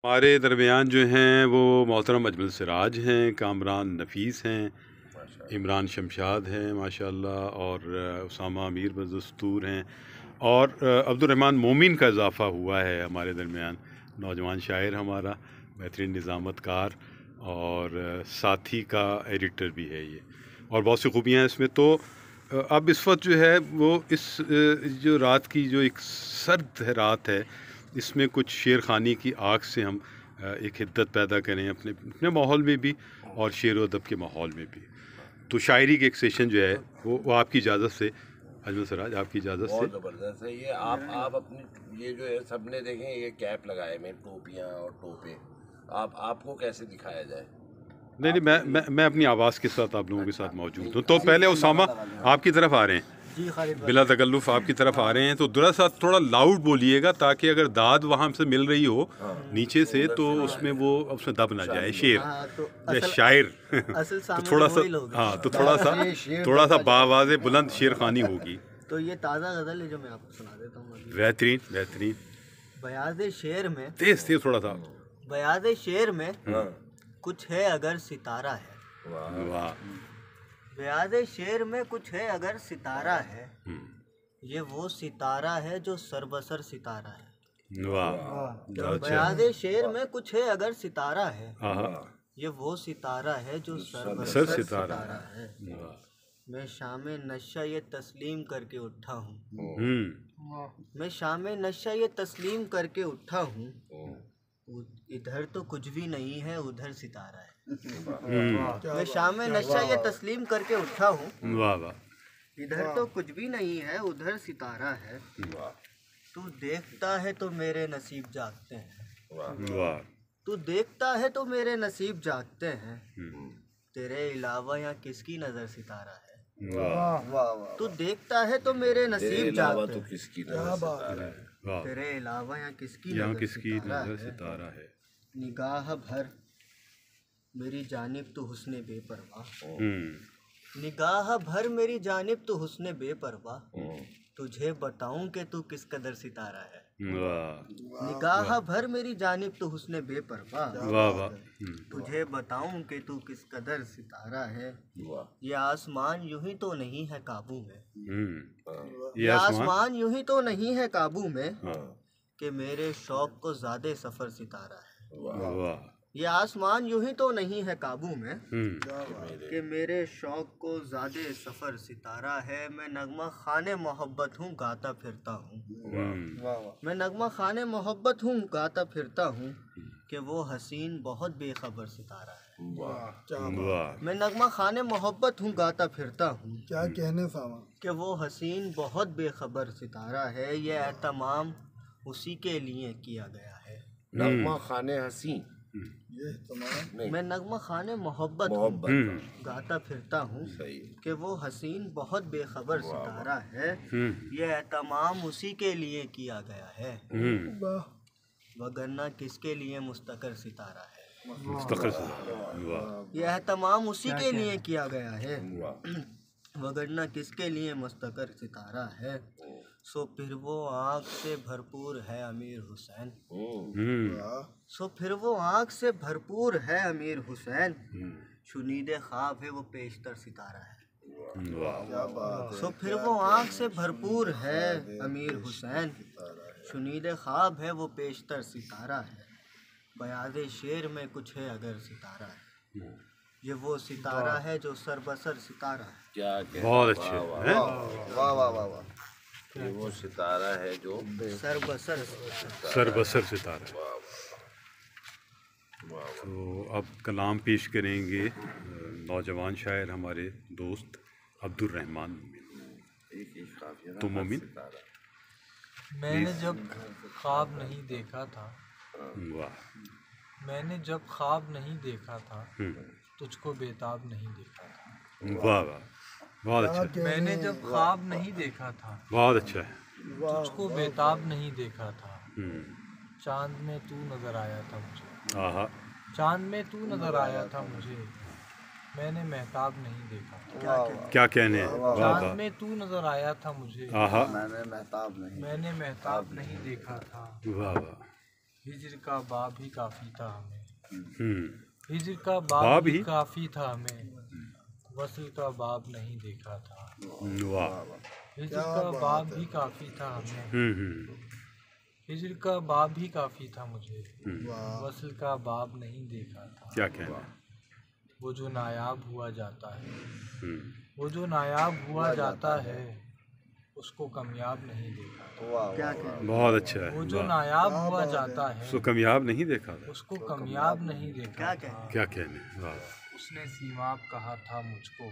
हमारे दरमियान जो हैं वो मोहतरम अजमल सिराज हैं, कामरान नफीस हैं, इमरान शमशाद हैं माशाल्लाह, और उसामा अमीर बदस्तूर हैं, और अब्दुर्रहमान मोमिन का इजाफ़ा हुआ है हमारे दरमियान। नौजवान शायर हमारा, बेहतरीन निज़ामतकार और साथी का एडिटर भी है ये, और बहुत सी खूबियाँ हैं इसमें। तो अब इस वक्त जो है वो इस जो रात की जो एक सर्द रात है, इसमें कुछ शेर खानी की आग से हम एक हिद्दत पैदा करें अपने अपने माहौल में भी और शेर व अदब के माहौल में भी। तो शायरी के एक सेशन जो है वो आपकी इजाज़त से अजमल सिराज, आपकी इजाज़त से। बहुत ज़बरदस्त है ये। आप अपनी ये जो है सबने देखें, ये कैप लगाए में टोपियाँ और टोपे, आपको कैसे दिखाया जाए? नहीं, मैं अपनी आवाज़ के साथ आप लोगों के साथ मौजूद हूँ। तो पहले उसामा आपकी तरफ आ रहे हैं, बिला तकल्लुफ़ आपकी तरफ आ रहे हैं, तो सा थोड़ा लाउड बोलिएगा ताकि अगर दाद वहाँ से मिल रही हो नीचे से तो उसमें वो उसमें दब ना जाए शेर या शायर। तो थोड़ा सा, हाँ, तो थोड़ा सा बावाज़े बुलंद शेर खानी होगी। तो ये ताज़ा गज़ल है जो मैं आपको सुना देता हूँ। बेहतरीन बेहतरीन। बयाज़े शेर में, तेज तेज थोड़ा सा। बयाज़े शेर में कुछ है अगर सितारा है। वाह। बयाज़े शेर में कुछ है अगर सितारा है, ये वो सितारा है जो सरबसर सितारा है। वाह। बयाज़े शेर में कुछ है अगर सितारा है, ये वो सितारा है जो सरबसर सितारा है। मैं शाम नशा ये तस्लीम करके उठा हूँ, मैं शाम नशा ये तस्लीम करके उठा हूँ, इधर तो कुछ भी नहीं है उधर सितारा है। मैं शाम नशा ये तस्लीम करके उठा हूँ, इधर तो कुछ भी नहीं है उधर सितारा है। तू देखता है तो मेरे नसीब जागते हैं, तू देखता है तो मेरे नसीब जागते हैं, तेरे अलावा यहाँ किसकी नज़र सितारा है। तू देखता है तो मेरे नसीब जागते हैं, किसकी नज़र है, तेरे अलावा यहाँ किसकी नज़र सितारा है। निगाह भर मेरी जानिब तो हुस्ने बेपरवाह, निगाह भर मेरी जानिब तो हुस्ने बेपरवाह, तुझे बताऊं कि तू किस कदर सितारा है। निगाह भर मेरी जानिब तो हुस्ने बेपरवाह, तुझे बताऊं कि तू किस कदर सितारा है। ये आसमान यूं ही तो नहीं है काबू में, ये आसमान यूं ही तो नहीं है काबू में, कि मेरे शौक को ज़्यादा सफ़र सितारा है। ये आसमान यूं ही तो नहीं है काबू में, कि मेरे शौक को ज़्यादा सफ़र सितारा है। मैं नगमा खाने मोहब्बत हूँ गाता फिरता हूँ, मैं नगमा खाने मोहब्बत हूँ गाता फिरता हूँ, कि वो हसीन बहुत बेखबर सितारा है। मैं नगमा खाने मोहब्बत हूँ गाता फिरता हूँ, क्या कहने सामा, कि वो हसीन बहुत बेखबर सितारा है। ये एहतमाम उसी के लिए किया गया है। नगमा खाने हसीन, मैं नगमा खाने मोहब्बत गाता फिरता हूँ, कि वो हसीन बहुत बेखबर सितारा है। ये एहतमाम उसी के लिए किया गया है, वगरना किसके लिए मुस्तकर सितारा है। ये एहतमाम उसी के लिए किया गया है, वगरना किसके लिए मुस्तकर सितारा है। सो फिर वो आँख से भरपूर है अमीर हुसैन, सो फिर वो आँख से भरपूर है अमीर हुसैन, शुनीदे ख्वाब है वो पेशतर सितारा है। सो फिर वो आँख से भरपूर है अमीर हुसैन, शुनीदे ख्वाब है वो पेशतर सितारा है। बयाज़े शेर में कुछ है अगर सितारा है, ये वो सितारा है जो सरबसर सितारा है। क्या बहुत अच्छे हैं। वाह वाह वाह वाह। ये वो सितारा है जो सरबसर सितारा। तो अब कलाम पेश करेंगे नौजवान शायर हमारे दोस्त अब्दुर्रहमान तो मोमिन। मैंने जब ख्वाब नहीं देखा था, मैंने जब ख्वाब नहीं देखा था, तुझको बेताब नहीं देखा था। वाह वाह, बहुत अच्छा। मैंने जब ख्वाब नहीं देखा था, बहुत अच्छा है। तुझको बेताब नहीं देखा था, चांद में तू नजर आया था मुझे, चांद में तू नजर आया था मुझे, मैंने महताब नहीं देखा। क्या कहने हैं। चांद में तू नजर आया था मुझे, मैंने महताब नहीं देखा था। वाह वाह। हिज्र का बाब ही काफ़ी था हमें, हिज्र का बाब ही काफ़ी था हमें, वसल का बाब नहीं देखा था। हिज्र का बाब ही काफ़ी था हमें, हिज्र का बाब ही काफ़ी था मुझे, वसल का बाब नहीं देखा था। क्या कहना है? वो जो नायाब हुआ जाता है, वो जो नायाब हुआ जाता है, उसको कामयाब नहीं देखा था। क्या कहने, बहुत अच्छा है। वो जो नायाब हुआ जाता है, उसको कामयाब नहीं देखा था। उसको कामयाब नहीं देखा था। क्या कहने, वाह। उसने सीमाब कहा था मुझको,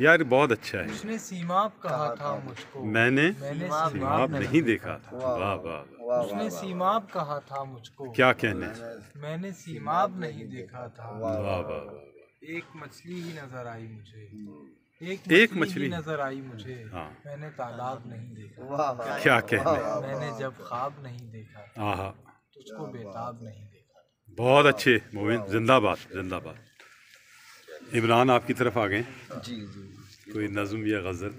यार बहुत अच्छा है। उसने सीमाब कहा था मुझको, मैंने सीमाब नहीं देखा था। वाह वाह। उसने सीमाब कहा था मुझको, क्या कहने, मैंने सीमाब नहीं देखा था। वाह वाह। एक मछली ही नजर आई मुझे, एक मछली ही नजर आई मुझे, हाँ। मैंने तालाब नहीं देखा। क्या कहने, मैंने जब ख्वाब नहीं देखा, आहा, तुझको बेताब नहीं देखा। बहुत अच्छे मोमिन, जिंदाबाद जिंदाबाद। इमरान आपकी तरफ आ गए। जी जी, कोई नज़म या गज़ल?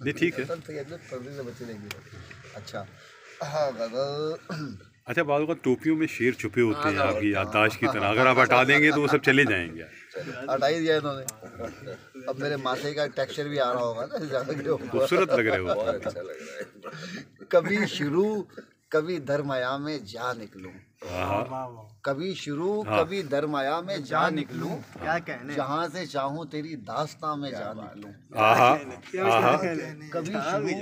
नहीं ठीक है। अच्छा हाँ, गज़ल। अच्छा, बालों का टोपियों में शेर छुपे होते हैं आपकी याददाश्त की तरह, अगर आप हटा देंगे तो वो सब चले जाएंगे। हटा ही दिया इन्होंने। अब मेरे माथे का टेक्सचर भी आ रहा होगा ना ज़्यादा। खूबसूरत लग रहे हो। अच्छा लग रहा है। कभी शुरू कभी दरमया में जा निकलूं, कभी शुरू कभी दरमया में जा निकलूं, क्या कहने, जहाँ से चाहूँ तेरी दास्तां में जा निकलूं। आहा, कभी शुरू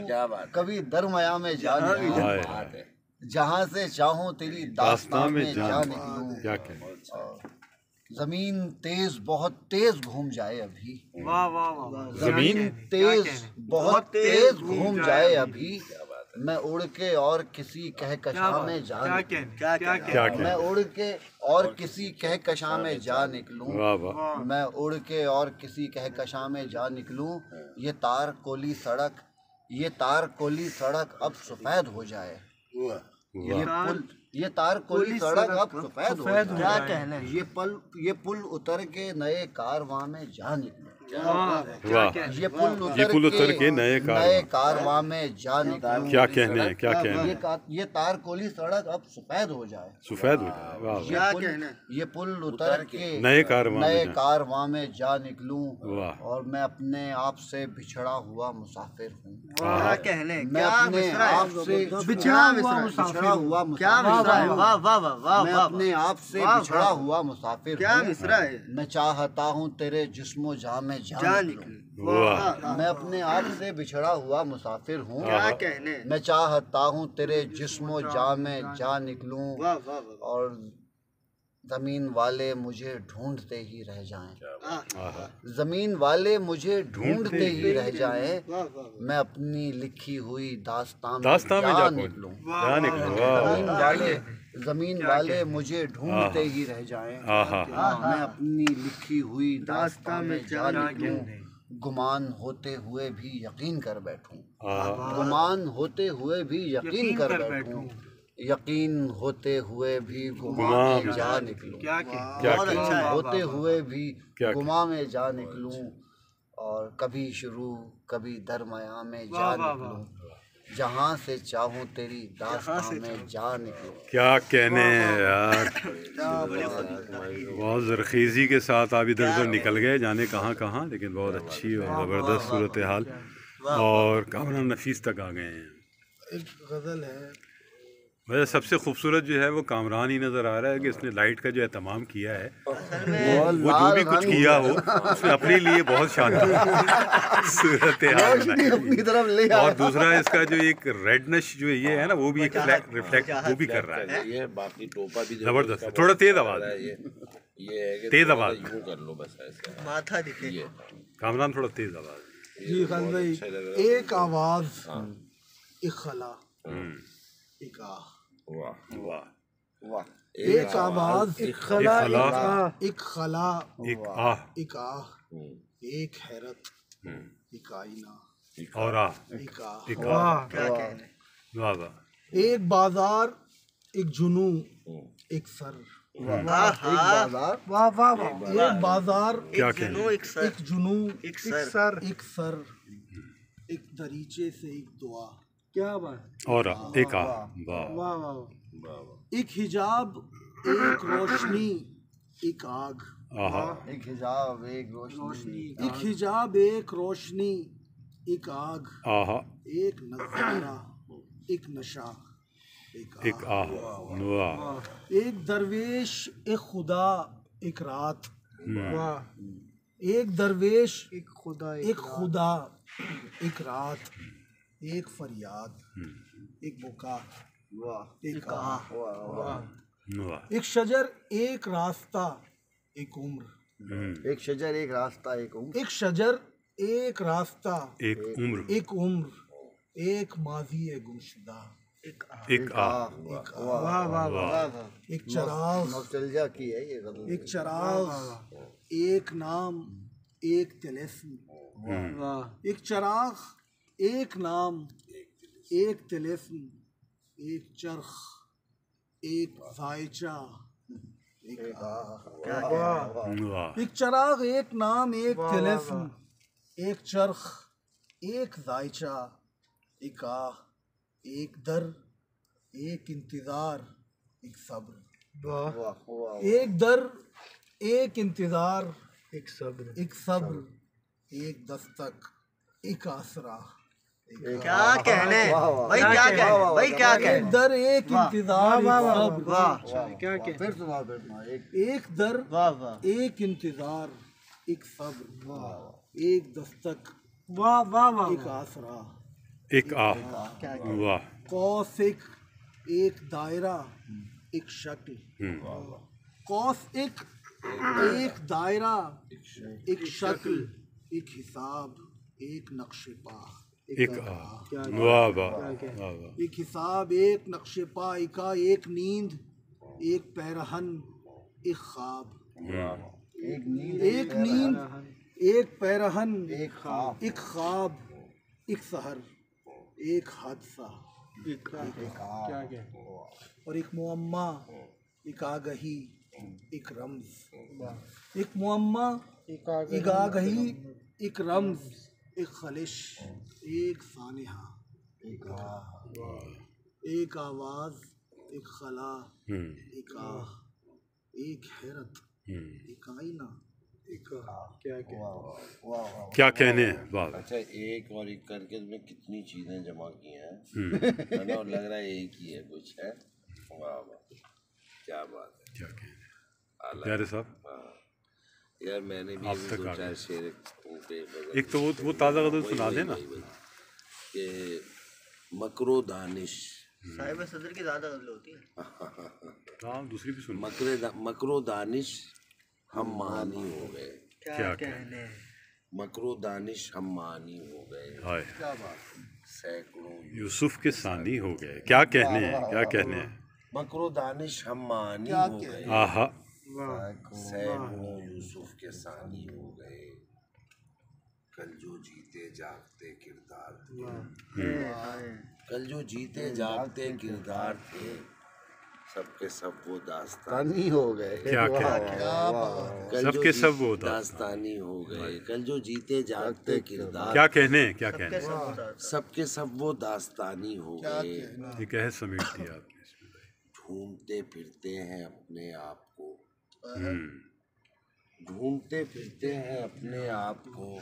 कभी दरमया में जा निकलूं, जहाँ से चाहूँ तेरी दास्तां में जा निकलूं। क्या कहने, जमीन तेज बहुत तेज घूम जाए अभी, वाह वाह वाह। जमीन तेज बहुत तेज घूम जाए अभी, मैं उड़ के और किसी कहकशां में जा निकलूं। मैं उड़ के और किसी कहकशां में जा निकलूं। वाह वाह। मैं उड़ के और किसी कहकशां में जा निकलूं। ये तार कोली सड़क, ये तार कोली सड़क अब सफेद हो जाए। ये तार कोली सड़क अब सफेद हो जाए। क्या कहने, ये पुल उतर के नए कारवां में जा निकलूं। वाह। ये पुल उतर के नए कारवां में जा निकलूं। क्या कहने, क्या कहने, ये तार कोली सड़क अब सफेद हो जाए। सफेद हो जाए। वाह। ये पुल उतर के नए कारवां में जा निकलूं। वाह। और मैं अपने आप से बिछड़ा हुआ मुसाफिर हूँ। क्या कहने, मैं अपने आप से बिछड़ा हुआ मुसाफिर हूँ। क्या मिसरा है, वाह वाह वाह। मैं अपने आप से बिछड़ा हुआ मुसाफिर हूँ। क्या मिसरा है। मैं चाहता हूँ तेरे जिस्मो जाँ में जा निकलूं। वाह। मैं अपने आप से बिछड़ा हुआ मुसाफिर हूँ। क्या कहने, मैं चाहता हूँ तेरे जिस्मो जाँ में जा निकलूं। और जमीन वाले मुझे ढूंढते ही रह जाएं। जमीन वाले मुझे ढूंढते ही रह जाएं। मैं अपनी लिखी हुई दास्तां में जा निकलूं। जमीन वाले मुझे ढूंढते ही रह जाएं। मैं अपनी लिखी हुई दास्तां में जा निकलूं। गुमान होते हुए भी यकीन कर बैठूं। गुमान होते हुए भी यकीन कर बैठूं। यकीन होते हुए भी गुमा में जा निकलूं। यकीन होते हुए भी गुमा में जा निकलूं। और कभी शुरू कभी दरमया में जा निकलूं। जहाँ से चाहूँ तेरी दास्तां में जा निकलूं। क्या कहने यार, बहुत ज़रख़ीज़ी के साथ आप इधर उधर निकल गए, जाने कहाँ कहाँ, लेकिन बहुत अच्छी और ज़बरदस्त सूरत हाल, और कामरान नफीस तक आ गए हैं। एक गज़ल है, वैसे सबसे खूबसूरत जो है वो कामरान ही नज़र आ रहा है कि इसने लाइट का जो एहतमाम किया है, वो जो भी कुछ किया हो उसने अपने लिए बहुत शानदार सूरत हाल बनाई। और दूसरा इसका जो एक रेडनेस जो ये है ना, वो भी एक रिफ्लेक्ट वो भी कर रहा है। ये बाकी टोपा भी ज़बरदस्त है, थोड़ा तेज़ आवाज़, ये है कि तेज़ आवाज़ यूं कर लो बस ऐसे माथा दिखे। कामरान थोड़ा तेज़ आवाज़। जी खान भाई, एक आवाज़, एक खला, एक आह। वाह वाह वाह। एक आवाज़, एक खला, एक खला, एक आह, एक आह, एक हैरत, एक आईना, और आह, एक आह। एक आह। क्या कहने, वाह वाह। एक बाजार, एक जुनू, एक सर। वाह वाह वाह। एक बाजार, क्या कहने, एक जुनू, एक सर, एक सर, एक दरीचे से एक दुआ। क्या बात, और एक आह। वाह वाह वाह। ایک حجاب ایک روشنی ایک آگ، ایک حجاب ایک روشنی، ایک حجاب ایک روشنی ایک آگ، ایک نظارہ ایک نشہ ایک آگ، ایک درویش ایک خدا ایک رات، ایک درویش ایک خدا ایک رات، ایک فریاد ایک بکا ایک آہ، ایک شجر ایک راستہ ایک عمر، ایک شجر ایک راستہ ایک عمر، ایک شجر ایک راستہ ایک عمر، ایک عمر، ایک ماضی گمشدہ ایک ایک آہ، ایک چراغ نوسٹلجیا کی ہے یہ غزل، ایک چراغ ایک نام ایک طلسم، ایک چراغ ایک نام ایک طلسم، ایک چرخ ایک ذائچہ ایک ایک چراغ ایک نام ایک طلسم، ایک چرخ ایک ذائچہ ایک آہ، ایک در ایک انتظار ایک صبر، ایک در ایک انتظار ایک صبر، ایک دستک ایک آسرا، کیا کہنے بھائی، کیا کہنے بھائی، کیا کہنے، ایک در ایک انتظار ایک صبر، پھر سنا ایک در ایک انتظار ایک صبر، ایک دستک ایک آسرا ایک آہ، واہ، قوس ایک دائرہ ایک شکل، قوس ایک دائرہ ایک شکل، ایک حساب ایک نقش پا ایک آہ، واہ واہ، ایک حساب ایک نقش پا ایک نیند ایک پیرہن ایک خواب، ایک نیند ایک پیرہن ایک خواب، ایک سحر ایک حادثہ اور ایک معمہ ایک آگہی ایک رمز، ایک معمہ ایک آگہی ایک رمز، ایک خلش ایک سانحہ، ایک آواز ایک خلا ایک آہ، ایک حیرت ایک آئینہ ایک کیا کہنے ہیں، واہ، اچھا ایک اور ایک کر کے میں کتنی چیزیں جمع کی ہیں، اور لگ رہا ہے ایک ہی ہے کچھ ہے، واہ واہ کیا بات ہے، کیا کہنے ہیں پیارے صاحب، یار میں نے بھی دو چار شعر ایک تو وہ تازہ غزل سنا دیں نا، کہ مکر و دانش، صاحب صدر کی زیادہ غزل ہوتی ہیں، ہاں دوسری بھی سن، مکر و دانش ہم مانی ہو گئے، کیا کہنے، مکر و دانش ہم مانی ہو گئے، ہائے سینکڑوں یوسف کے ثانی ہو گئے، کیا کہنے ہیں، کیا کہنے ہیں، مکر و دانش ہم مانی ہو گئے، آہا، سینکڑوں یوسف کے ثانی ہو گئے، کل جو جیتے جاگتے کردار تھے، کل جو جیتے جاگتے کردار تھے، سب کے سب وہ داستانی ہو گئے، کیا کہنے، سب کے سب وہ داستانی ہو گئے، کل جو جیتے جاگتے کردار، کیا کہنے ہیں، کیا کہنے، سب کے سب وہ داستانی ہو گئے، یہ کہے سمیٹ دیا آپ نے، ڈھونڈتے پھرتے ہیں اپنے آپ کو، ڈھونڈتے پھرتے ہیں اپنے آپ کو،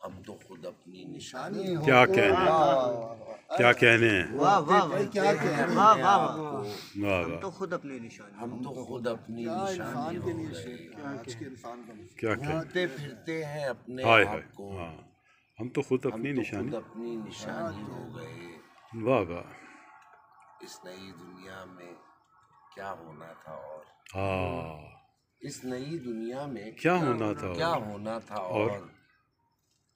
ہم تو خود اپنی نشانی ہو، کیا کہنے، کیا کہنے ہیں، واہ واہ کیا کہنے، واہ واہ، تو خود اپنی نشانی، ہم تو خود اپنی نشانی ہو گئے، کیا کہنے، ڈھونڈتے پھرتے ہیں اپنے ہائے ہائے، آپ کو، ہاں ہم تو خود اپنی ہم تو نشانی، خود اپنی نشانی ہو گئے، واہ واہ، اس نئی دنیا میں کیا ہونا تھا اور، ہاں اس نئی دنیا میں کیا ہونا تھا، کیا ہونا تھا اور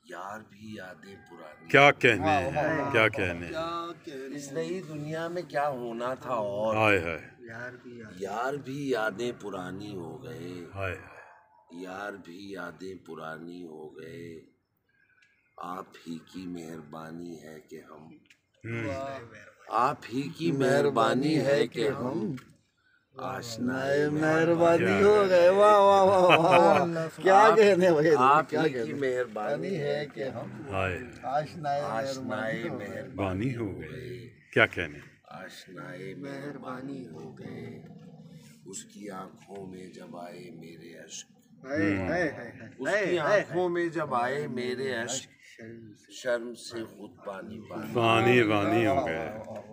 یار بھی یادیں پرانی، کیا کہنے ہیں، کیا کہنے ہیں، اس نئی دنیا میں کیا ہونا تھا اور ہائے ہائے، یار بھی یادیں پرانی ہو گئے، ہائے، یار بھی یادیں پرانی ہو گئے، آپ ہی کی مہربانی ہے کہ ہم، آپ ہی کی مہربانی ہے کہ ہم آشنائے مہربانی ہو گئے، واہ واہ واہ واہ، کیا کہنے بھائی، آپ ہی کی مہربانی ہے کہ ہم ہائے آشنائے مہربانی بانی ہو گئے، کیا کہنے، आशनाए मेहरबानी हो गए, उसकी आंखों में जब आए मेरे अश्क, उसकी आंखों में जब आए मेरे अश्क, शर्म से खुद पानी पानी पानी पानी हो गए।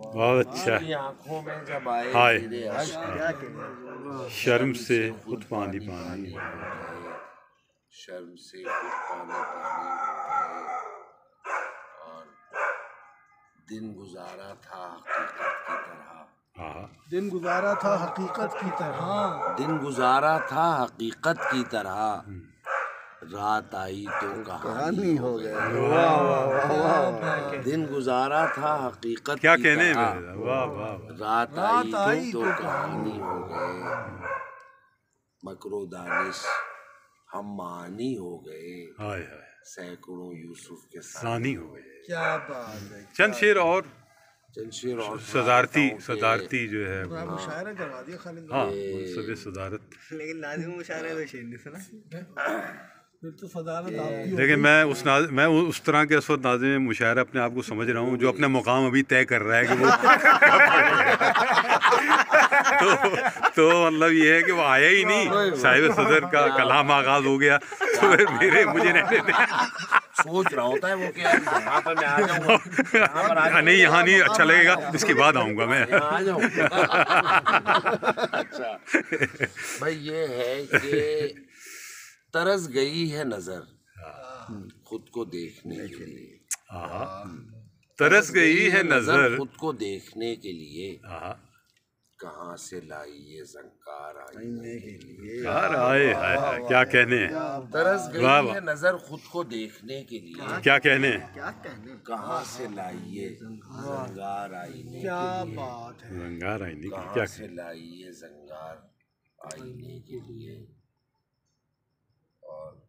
बहुत अच्छा। उसकी आंखों में जब आए हाय। मेरे अश्क, शर्म से खुद पानी पानी हो गए, शर्म से खुद पानी पानी हो गए। और दिन गुजारा था हकीकत की तरह, हाँ दिन गुजारा था हकीकत की तरह, दिन गुजारा था हकीकत की तरह, रात आई तो कहानी हो गए। दिन गुजारा था हकीकत क्या की कहने तरह, हैं, वाह वाह वाह। रात आई तो कहानी हो गए, मकरो दानिश हम मानी हो गए, हाय हाय सैकड़ों यूसुफ के सानी हो गए। क्या बात है। चंद शेर और जंशीर और सदारती जो है वो, मुशायरा करवा दिया खालिद। हाँ सब सदारत। लेकिन नाजिम मुशायरे में शेर नहीं सुना। फिर तो सदारत आपकी लेकिन मैं उस तरह के असवद नाज़िम में मुशायरा अपने आप को समझ रहा हूँ जो अपने मुकाम अभी तय कर रहा है कि वो तो मतलब ये है कि वो आया ही नहीं, साहिब सदर का कलाम आगाज हो गया तो मुझे रहने दे। सोच रहा होता है वो क्या यहाँ पर मैं आ जाऊँगा, नहीं यहाँ नहीं अच्छा लगेगा, इसके बाद आऊँगा मैं। आ जाऊँ। अच्छा भाई ये है कि तरस गई है नजर खुद को देखने के लिए, तरस गई है नजर खुद को देखने के लिए, हाँ कहाँ से लाई ये ज़ंकार आईने के लिए। यार आए हाय हाय, क्या कहने हैं, तरस वाह गई वाह। है नजर खुद को देखने के लिए, क्या कहने हैं, क्या कहने। कहाँ से लाई ये ज़ंगार आईने, क्या बात है। रंगार आईने की कहाँ क्या से लाई ये ज़ंगार आईने के लिए। और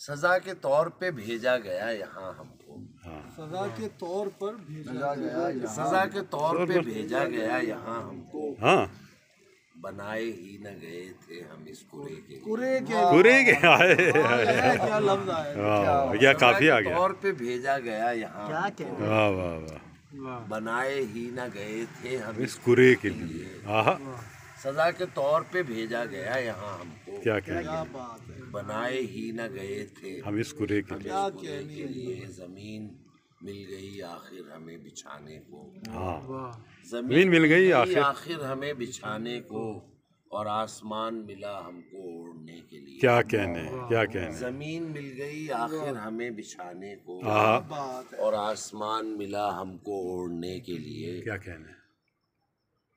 सजा के तौर पे भेजा गया यहाँ हमको, सजा के तौर पर भेजा गया। सजा के तौर पे भेजा गया यहाँ हमको, हाँ बनाए ही न गए थे हम इस कुरे के लिए। पूरे के आए क्या लफ्ज आए। वाह क्या काफी आ गया, तौर पे भेजा गया यहाँ, क्या कहने। वाह वाह वाह। बनाए ही न गए थे हम इस कुरे के लिए, आहा सजा के तौर पे भेजा गया यहाँ हमको, क्या कहने, क्या बात है। बनाए ही न गए थे हम इस कुरे के लिए, इस कुरे के लिए। जमीन मिल गई आखिर हमें बिछाने को, हाँ जमीन मिल गई आखिर। आखिर हमें बिछाने को, और आसमान मिला हमको ओढ़ने के लिए। क्या कहने, क्या कहने, जमीन मिल गई आखिर हमें बिछाने को, आहा बात है। और आसमान मिला हमको ओढ़ने के लिए। क्या कहने,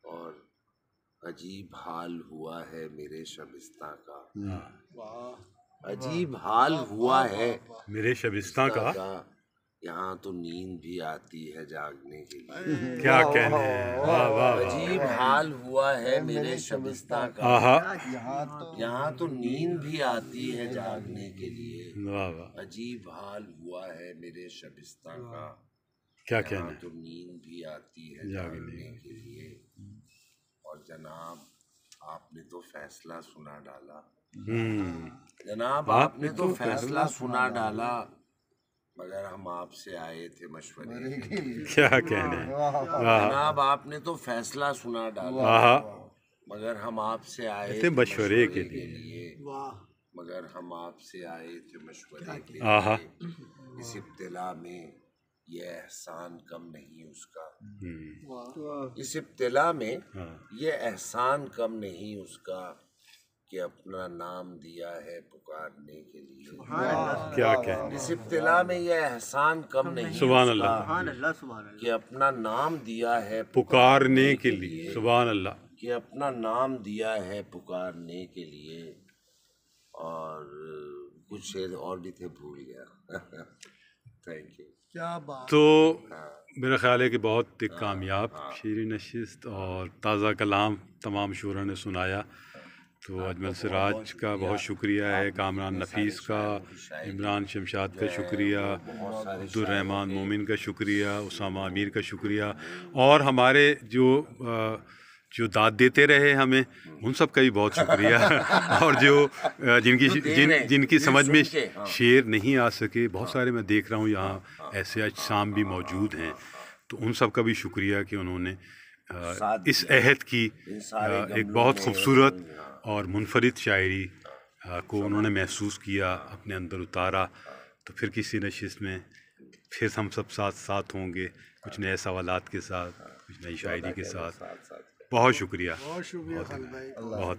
और अजीब हाल हुआ है मेरे शबिस्तां का, अजीब हाल हुआ है मेरे शबिस्तां का, यहाँ तो नींद भी आती है जागने के लिए। क्या कहने, वाह वाह वाह। अजीब हाल हुआ है मेरे शबिस्तां का, आहा यहाँ तो नींद भी आती है जागने के लिए। वाह वाह। अजीब हाल हुआ है मेरे शबिस्तां का, क्या यहाँ कहने, तो नींद भी आती है जागने के लिए। और जनाब आपने तो फैसला सुना डाला, जनाब आपने तो फैसला सुना डाला, मगर हम आपसे आए थे मशवरे के लिए। क्या कहने, वाह जनाब आपने तो फैसला सुना डाला, आहा मगर हम आपसे आए थे मशवरे के लिए। मगर हम आपसे आए थे मशवरे के आहा लिए। इस इब्तिला में ये एहसान कम नहीं उसका, इस इब्तिला में ये एहसान कम नहीं उसका, कि अपना नाम दिया है पुकारने के लिए। क्या कहने, इस इब्तिला में ये एहसान कम नहीं सुभान अल्लाह, सुभान अल्लाह सुभान अल्लाह। कि अपना नाम दिया है पुकारने के लिए, सुभान अल्लाह। कि अपना नाम दिया है पुकारने के लिए। और कुछ शेर और भी थे भूल गया। Thank you. क्या बात। तो मेरा ख्याल है कि बहुत एक कामयाब शेरी नशिस्त और ताज़ा कलाम तमाम शोरा ने सुनाया। तो अजमल सिराज का बहुत शुक्रिया है, कामरान नफीस का, इमरान शमशाद का शुक्रिया, अब्दुर्रहमान मोमिन का शुक्रिया, उसामा अमीर का शुक्रिया, और हमारे جو داد دیتے رہے ہمیں، ان سب کا بھی بہت شکریہ اور جو جن کی سمجھ میں شعر نہیں آ سکے، بہت سارے میں دیکھ رہا ہوں یہاں ایسے اجسام بھی موجود ہیں، تو ان سب کا بھی شکریہ کہ انہوں نے اس عہد کی ایک بہت خوبصورت اور منفرد شاعری کو انہوں نے محسوس کیا، اپنے اندر اتارا. تو پھر کسی نشست میں پھر ہم سب ساتھ ہوں گے، کچھ نئے سوالات کے ساتھ، کچھ نئی شاعری کے ساتھ. بہت شکریہ. بہت شکریہ خالد بھائی. بہت